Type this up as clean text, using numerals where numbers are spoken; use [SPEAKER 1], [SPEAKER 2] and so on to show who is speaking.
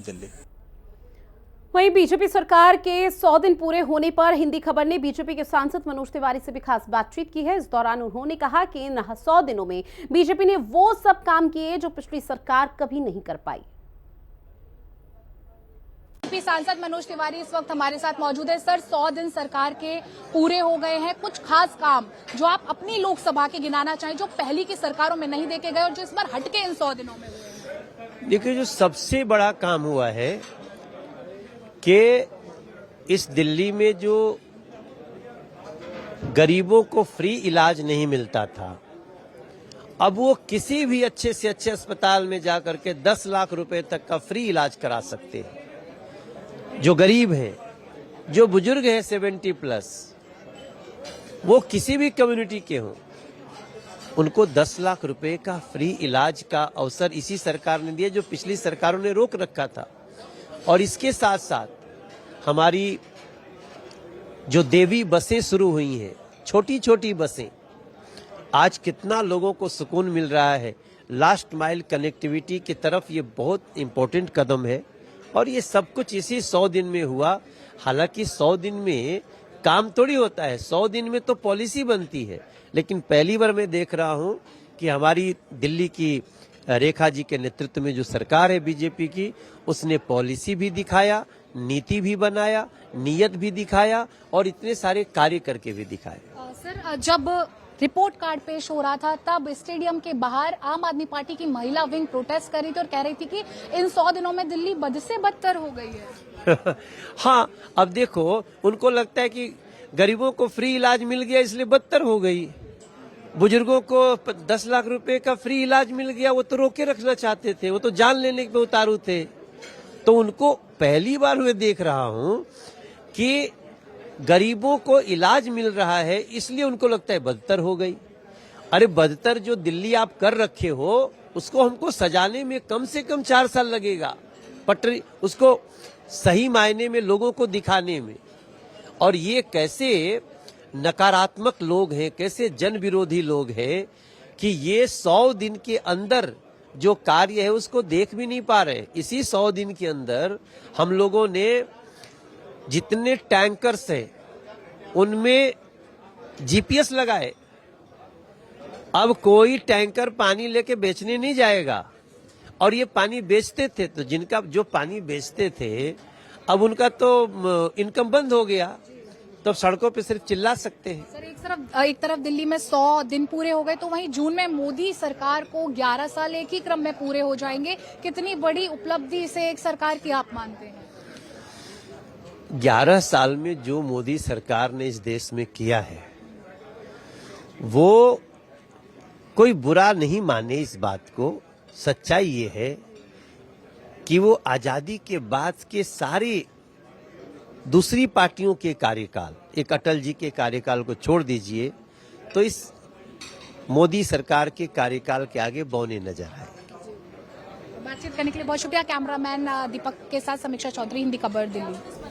[SPEAKER 1] दिल्ली।
[SPEAKER 2] वहीं बीजेपी सरकार के 100 दिन पूरे होने पर हिंदी खबर ने बीजेपी के सांसद मनोज तिवारी से भी खास बातचीत की है। इस दौरान उन्होंने कहा कि इन 100 दिनों में बीजेपी ने वो सब काम किए जो पिछली सरकार कभी नहीं कर पाई।
[SPEAKER 3] सांसद मनोज तिवारी इस वक्त हमारे साथ मौजूद है। सर, 100 दिन सरकार के पूरे हो गए हैं, कुछ खास काम जो आप अपनी लोकसभा के गिनाना चाहें जो पहली की सरकारों में नहीं देखे गए और जो इस बार हटके इन 100 दिनों में हुए हैं?
[SPEAKER 4] देखिए, जो सबसे बड़ा काम हुआ है कि इस दिल्ली में जो गरीबों को फ्री इलाज नहीं मिलता था, अब वो किसी भी अच्छे से अच्छे अस्पताल में जाकर के 10 लाख रुपए तक का फ्री इलाज करा सकते हैं। जो गरीब हैं, जो बुजुर्ग हैं 70+, वो किसी भी कम्युनिटी के हों, उनको 10 लाख रुपए का फ्री इलाज का अवसर इसी सरकार ने दिया जो पिछली सरकारों ने रोक रखा था। और इसके साथ साथ हमारी जो देवी बसें शुरू हुई हैं, छोटी छोटी बसें, आज कितना लोगों को सुकून मिल रहा है। लास्ट माइल कनेक्टिविटी की तरफ ये बहुत इंपॉर्टेंट कदम है और ये सब कुछ इसी 100 दिन में हुआ। हालांकि 100 दिन में काम थोड़ी होता है, 100 दिन में तो पॉलिसी बनती है। लेकिन पहली बार मैं देख रहा हूं कि हमारी दिल्ली की रेखा जी के नेतृत्व में जो सरकार है बीजेपी की, उसने पॉलिसी भी दिखाया, नीति भी बनाया, नीयत भी दिखाया और इतने सारे कार्य करके भी दिखाया।
[SPEAKER 3] सर, जब रिपोर्ट कार्ड पेश हो रहा था तब स्टेडियम के बाहर आम आदमी पार्टी की महिला विंग प्रोटेस्ट कर रही थी और कह रही थी कि इन 100 दिनों में दिल्ली बद से बदतर हो गई है।
[SPEAKER 4] हाँ, अब देखो, उनको लगता है कि गरीबों को फ्री इलाज मिल गया इसलिए बदतर हो गई, बुजुर्गों को 10 लाख रुपए का फ्री इलाज मिल गया, वो तो रोके रखना चाहते थे, वो तो जान लेने पे उतारू थे। तो उनको पहली बार मैं देख रहा हूं कि गरीबों को इलाज मिल रहा है इसलिए उनको लगता है बदतर हो गई। अरे बदतर जो दिल्ली आप कर रखे हो उसको हमको सजाने में कम से कम 4 साल लगेगा, पटरी उसको सही मायने में लोगों को दिखाने में। और ये कैसे नकारात्मक लोग हैं, कैसे जन विरोधी लोग हैं कि ये 100 दिन के अंदर जो कार्य है उसको देख भी नहीं पा रहे। इसी 100 दिन के अंदर हम लोगों ने जितने टैंकर्स हैं उनमें जीपीएस लगाए। अब कोई टैंकर पानी लेके बेचने नहीं जाएगा। और ये पानी बेचते थे तो जिनका जो पानी बेचते थे अब उनका तो इनकम बंद हो गया, तो सड़कों पे सिर्फ चिल्ला सकते हैं।
[SPEAKER 3] सर, एक तरफ दिल्ली में 100 दिन पूरे हो गए तो वहीं जून में मोदी सरकार को 11 साल एक ही क्रम में पूरे हो जाएंगे। कितनी बड़ी उपलब्धि इसे एक सरकार की आप मानते हैं?
[SPEAKER 4] 11 साल में जो मोदी सरकार ने इस देश में किया है वो कोई बुरा नहीं माने इस बात को। सच्चाई ये है कि वो आजादी के बाद के सारे दूसरी पार्टियों के कार्यकाल, एक अटल जी के कार्यकाल को छोड़ दीजिए तो इस मोदी सरकार के कार्यकाल के आगे बौने नजर आए।
[SPEAKER 3] बातचीत करने के लिए बहुत शुक्रिया। कैमरामैन दीपक के साथ समीक्षा चौधरी, हिंदी खबर, दिल्ली।